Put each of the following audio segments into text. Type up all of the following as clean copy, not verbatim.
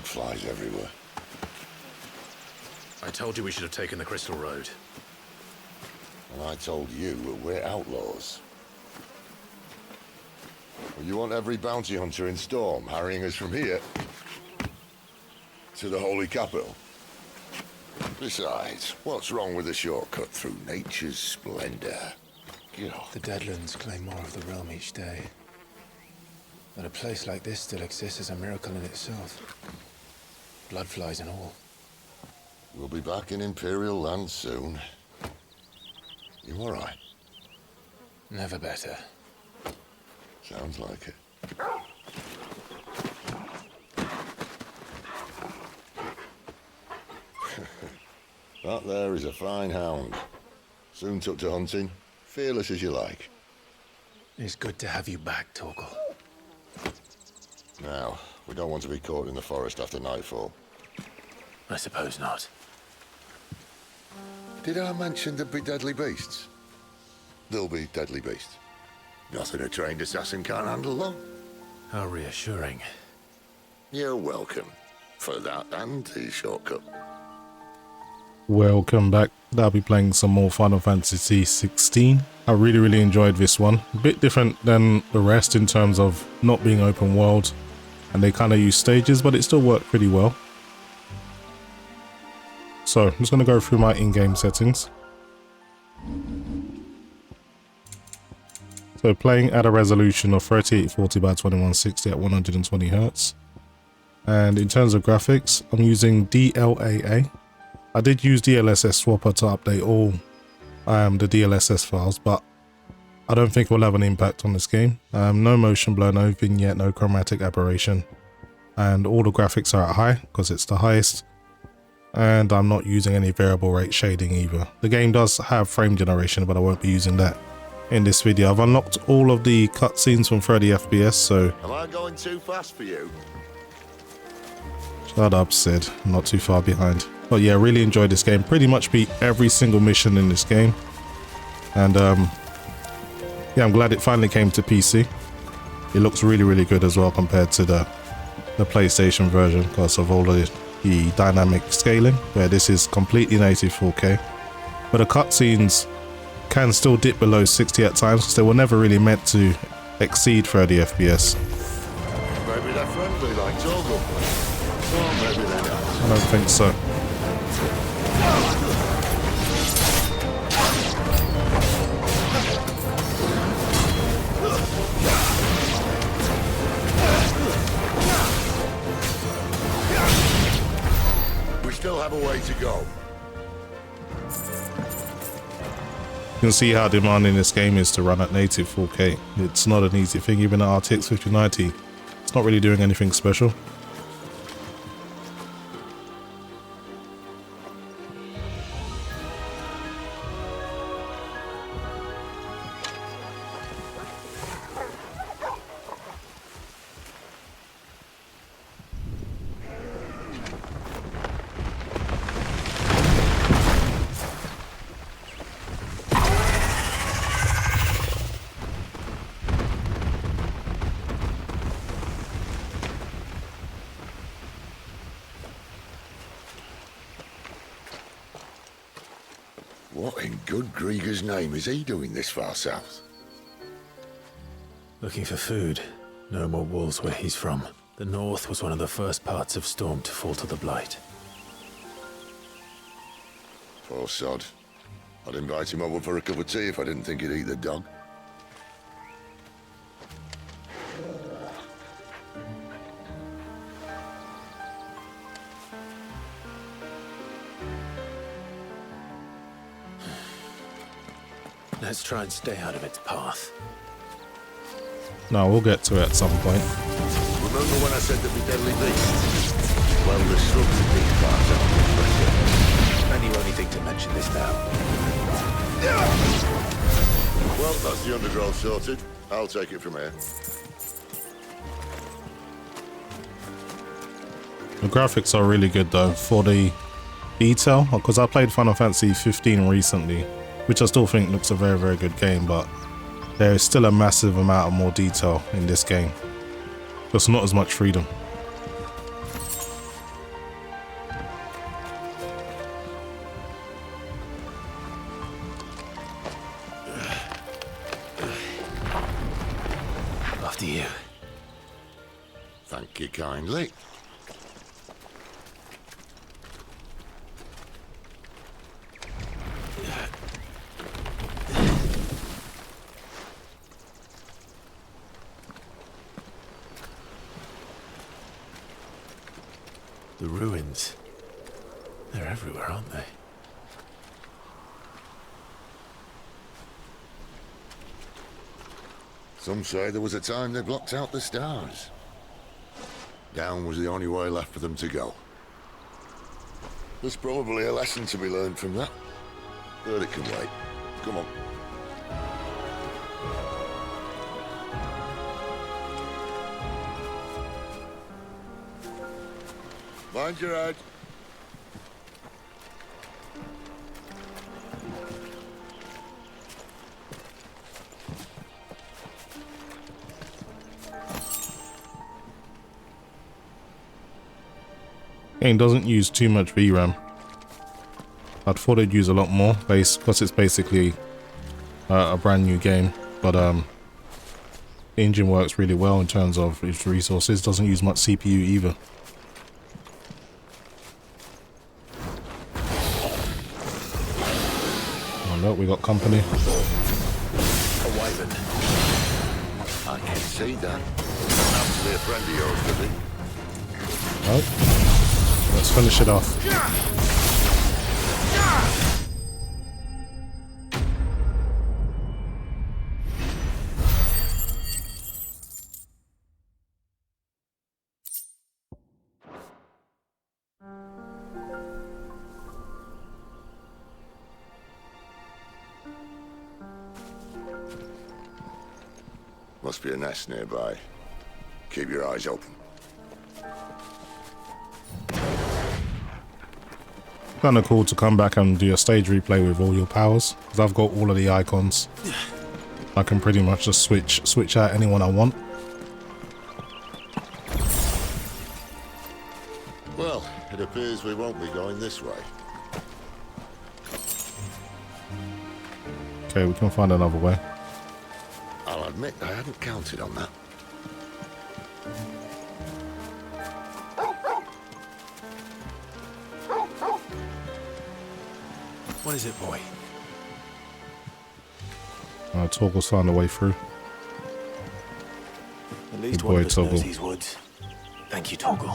blood flies everywhere. I told you we should have taken the Crystal Road. And I told you that we're outlaws. Well, you want every bounty hunter in Storm harrying us from here to the Holy Capital? Besides, what's wrong with a shortcut through nature's splendor? The Deadlands claim more of the realm each day. That a place like this still exists is a miracle in itself. Bloodflies and all. We'll be back in Imperial land soon. You all right? Never better. Sounds like it. That there is a fine hound. Soon took to hunting. Fearless as you like. It's good to have you back, Torgal. Now, we don't want to be caught in the forest after nightfall. I suppose not. Did I mention there'd be deadly beasts? There'll be deadly beasts. Nothing a trained assassin can't handle, though. How reassuring. You're welcome. For that and the shortcut. Welcome back. I'll be playing some more Final Fantasy 16. I really enjoyed this one. A bit different than the rest in terms of not being open world, and they kind of use stages, but it still worked pretty well. So I'm just going to go through my in-game settings. So playing at a resolution of 3840 by 2160 at 120 Hz. And in terms of graphics, I'm using DLAA. I did use DLSS Swapper to update all the DLSS files, but I don't think it will have an impact on this game. No motion blur, no vignette, no chromatic aberration. And all the graphics are at high because it's the highest. And I'm not using any variable rate shading either. The game does have frame generation, but I won't be using that in this video. I've unlocked all of the cutscenes from 30 FPS, so... Am I going too fast for you? Shut up, Sid. I'm not too far behind. But yeah, really enjoyed this game. Pretty much beat every single mission in this game. And yeah, I'm glad it finally came to PC. It looks really good as well compared to the PlayStation version because of all the dynamic scaling, where this is completely native 4K. But the cutscenes can still dip below 60 at times because they were never really meant to exceed 30 FPS. Maybe they're friendly like Torgal. Or maybe they're not. I don't think so. We still have a way to go. You can see how demanding this game is to run at native 4K. It's not an easy thing. Even at RTX 5090, it's not really doing anything special. What in good Grieger's name is he doing this far south? Looking for food. No more wolves where he's from. The north was one of the first parts of Storm to fall to the Blight. Poor sod. I'd invite him over for a cup of tea if I didn't think he'd eat the dog. Let's try and stay out of its path. No, we'll get to it at some point. Remember when I said there'd be deadly beasts? Well, the shrubs are big parts out of And you only think to mention this now. Well, that's the undergrowth sorted. I'll take it from here. The graphics are really good though for the detail, because I played Final Fantasy 15 recently, which I still think looks a very good game, but there is still a massive amount of more detail in this game. Just not as much freedom. Thank you kindly. The ruins. They're everywhere, aren't they? Some say there was a time they blocked out the stars. Down was the only way left for them to go. There's probably a lesson to be learned from that. But it can wait. Come on. Mind your head. Game doesn't use too much VRAM. I'd thought it'd use a lot more, because it's basically a brand new game. But the engine works really well in terms of its resources. Doesn't use much CPU either. Oh no, we got company. A wyvern. I can see that. Absolutely a friend of yours, does he? Right. Let's finish it off. Must be a nest nearby. Keep your eyes open. Kind of cool to come back and do a stage replay with all your powers, because I've got all of the icons. I can pretty much just switch out anyone I want. Well, it appears we won't be going this way. Okay, we can find another way. I'll admit I hadn't counted on that. What is it, boy? Toggle's found a way through. At least Good one boy, of us knows Toggle. these woods. Thank you, Toggle.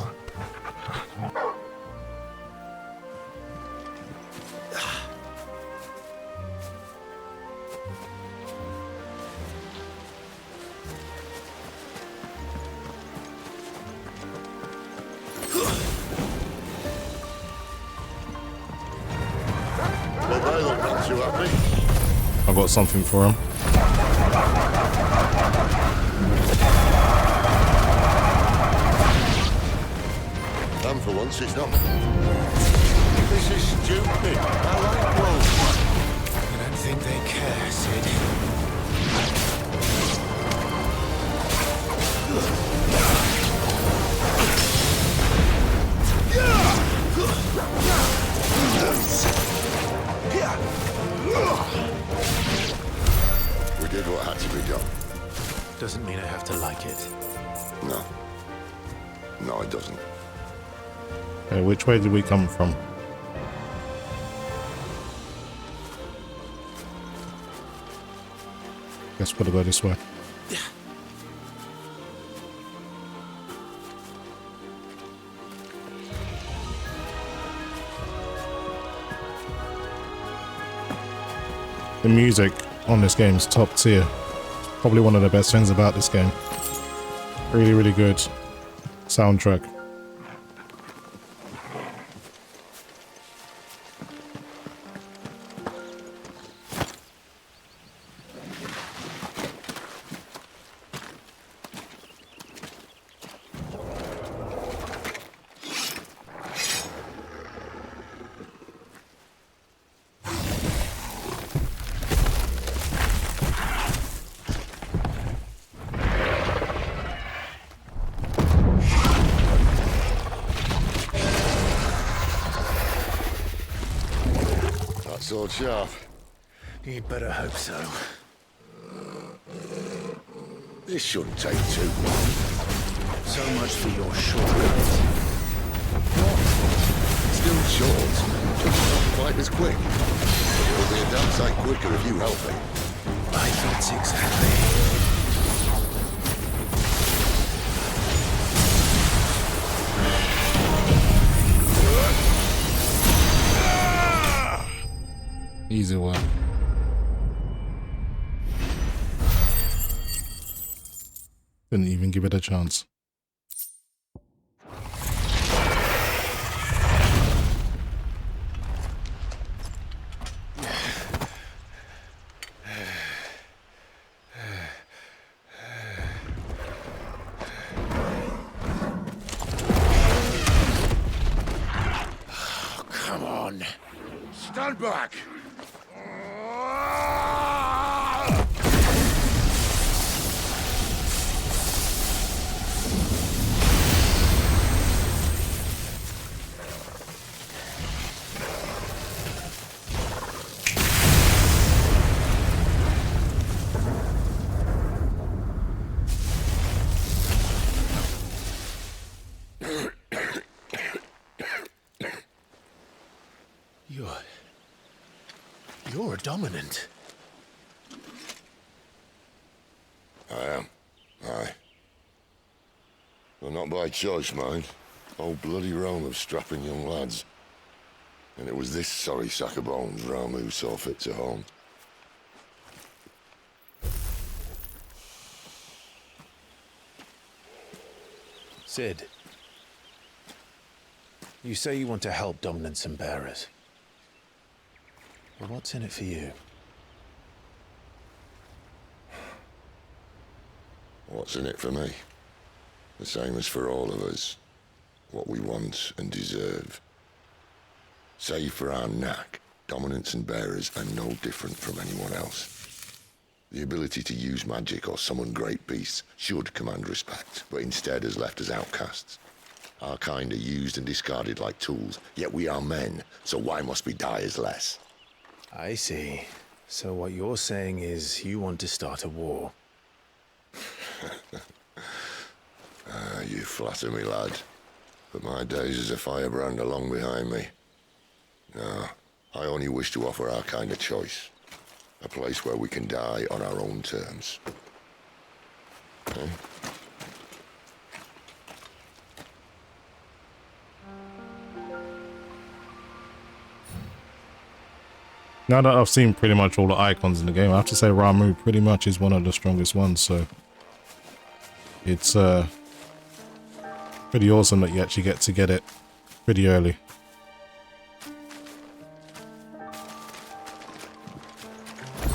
Well, they look not too happy. I've got something for him. And for once, it's not. This is stupid. I like Wolf. I don't think they care, Sid. We did what had to be done. Doesn't mean I have to like it. No. No, it doesn't. Okay, which way did we come from? Guess we've got to go this way. The music on this game is top tier. Probably one of the best things about this game. Really, really good soundtrack. Sword sharp. You'd better hope so. This shouldn't take too long. So much for your shortcut. Still short, just not quite as quick. It'll be a damn sight quicker if you help me. My thoughts exactly. Easy one. Didn't even give it a chance. Come on. Stand back! You're dominant. I am. Aye. Well, not by choice, mind. Whole bloody realm of strapping young lads. And it was this sorry sack of bones Ramu saw fit to home. Sid, you say you want to help dominants and bearers. Well, what's in it for you? What's in it for me? The same as for all of us. What we want and deserve. Save for our knack, dominants and bearers are no different from anyone else. The ability to use magic or summon great beasts should command respect, but instead has left us outcasts. Our kind are used and discarded like tools, yet we are men, so why must we die as less? I see. So what you're saying is you want to start a war. You flatter me, lad. But my days as a firebrand are long behind me. No, I only wish to offer our kind a choice. A place where we can die on our own terms. Okay? Now that I've seen pretty much all the icons in the game, I have to say Ramu pretty much is one of the strongest ones, so it's pretty awesome that you actually get it pretty early.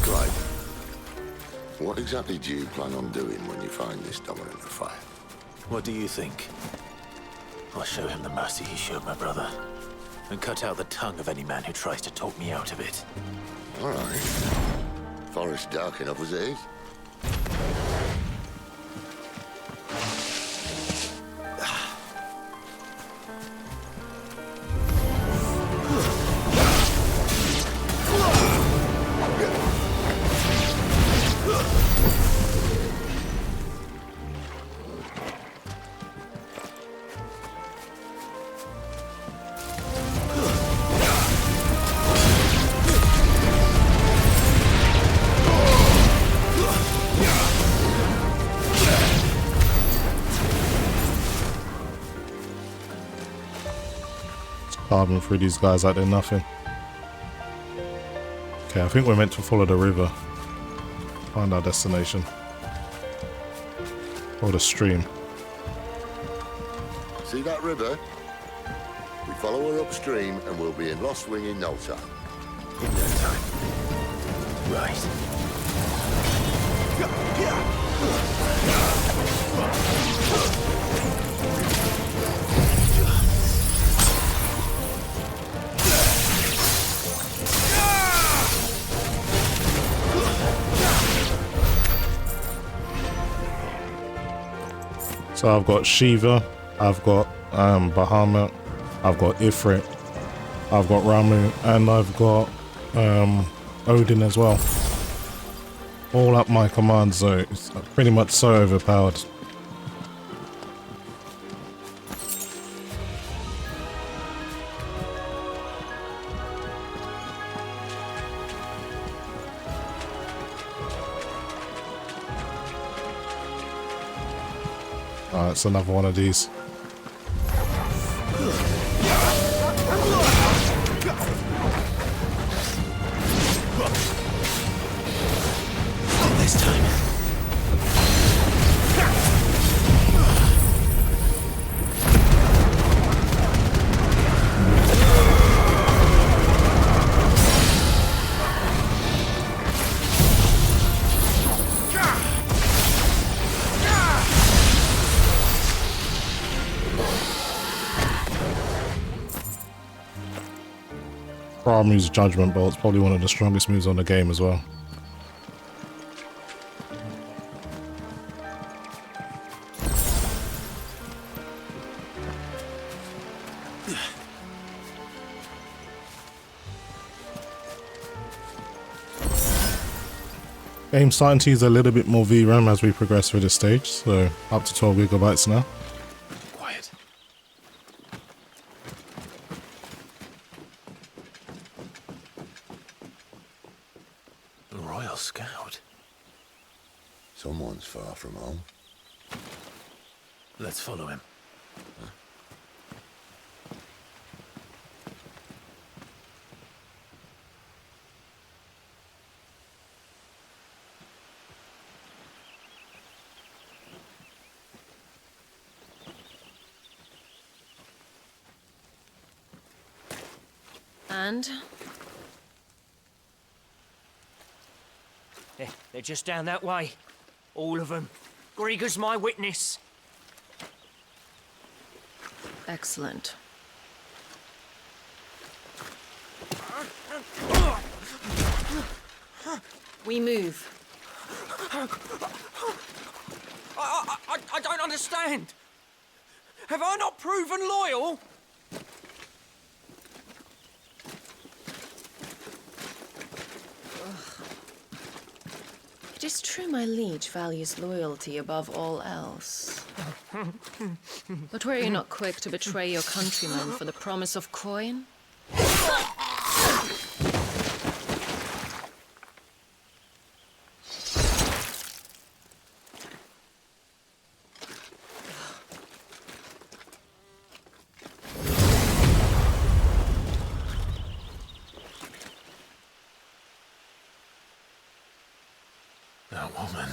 Clive, what exactly do you plan on doing when you find this dominant of fire? What do you think? I'll show him the mercy he showed my brother. And cut out the tongue of any man who tries to talk me out of it. All right. Forest dark enough as it is. Carving through these guys like they're nothing. Okay, I think we're meant to follow the river. Find our destination. Or the stream. See that river? We follow her upstream and we'll be in Lost Wing in no time. In no time. Right. So I've got Shiva, I've got Bahamut, I've got Ifrit, I've got Ramu, and I've got Odin as well. All up my command zone. It's pretty much so overpowered. Alright, it's another one of these. Not this time. Our moves Judgment Bolt's probably one of the strongest moves on the game as well. Game's starting to use a little bit more VRAM as we progress through the stage, so up to 12 gigabytes now. Quiet. Royal Scout. Someone's far from home. Let's follow him. And? They're just down that way. All of them. Grieger's my witness. Excellent. We move. I don't understand. Have I not proven loyal? It is true my liege values loyalty above all else. But were you not quick to betray your countrymen for the promise of coin? That woman.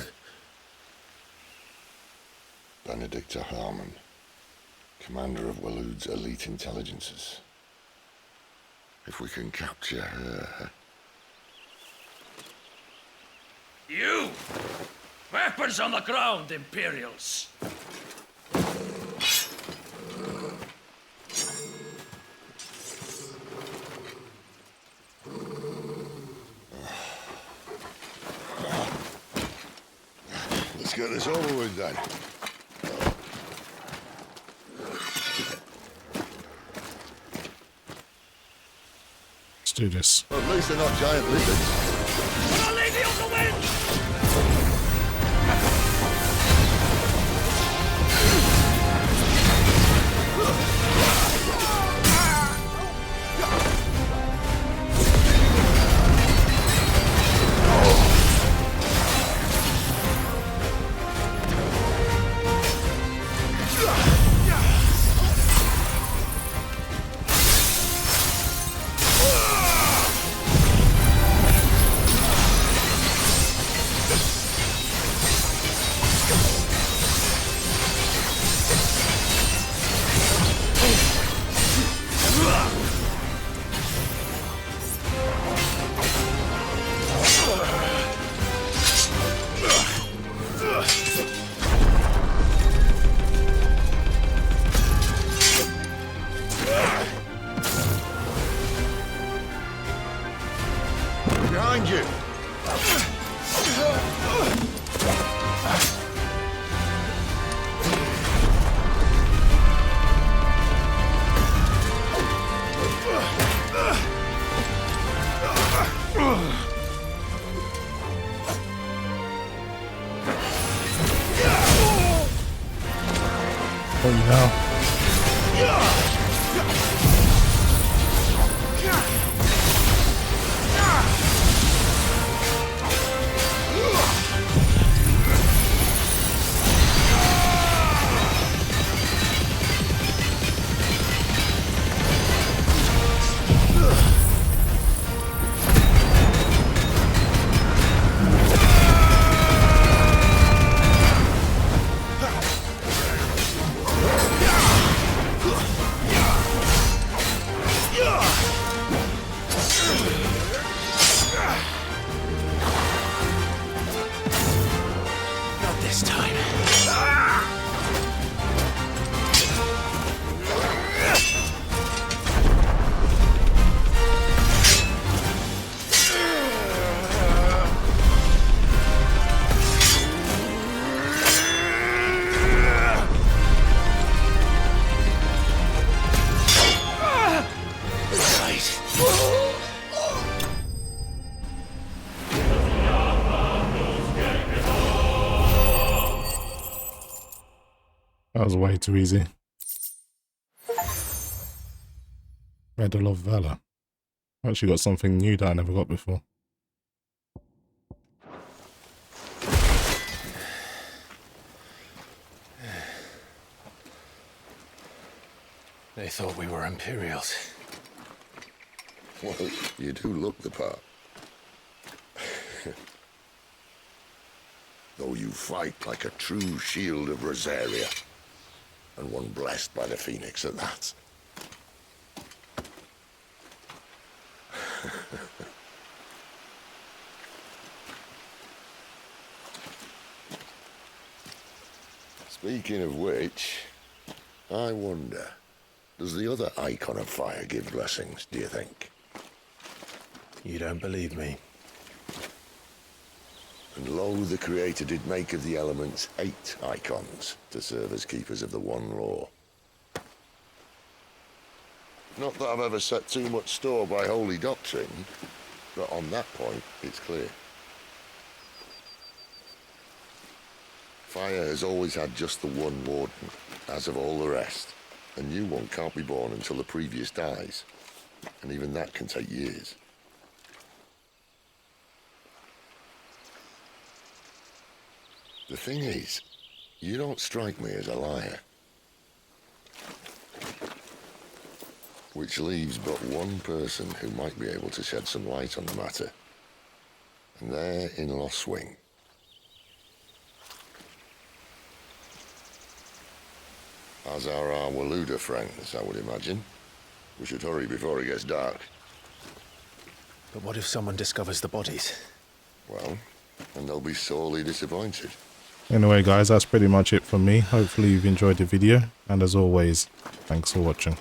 Benedicta Harmon, commander of Waloed's elite intelligences. If we can capture her... You! Weapons on the ground, Imperials! Let's get this over with then. Let's do this. Well, at least they're not giant lizards. I'll leave you on the wind! Behind you! Oh, you know. Wait. That was way too easy. Medal of Valor. I actually got something new that I never got before. They thought we were Imperials. Well, you do look the part. Though you fight like a true shield of Rosaria. And one blessed by the Phoenix at that. Speaking of which, I wonder, does the other icon of fire give blessings, do you think? You don't believe me? And lo, the Creator did make of the elements 8 icons to serve as keepers of the one law. Not that I've ever set too much store by holy doctrine, but on that point, it's clear. Fire has always had just the one warden, as of all the rest. A new one can't be born until the previous dies, and even that can take years. The thing is, you don't strike me as a liar. Which leaves but one person who might be able to shed some light on the matter. And they're in Lost Wing. As are our Waluda friends, I would imagine. We should hurry before it gets dark. But what if someone discovers the bodies? Well, and they'll be sorely disappointed. Anyway guys, that's pretty much it from me. Hopefully you've enjoyed the video, and as always, thanks for watching.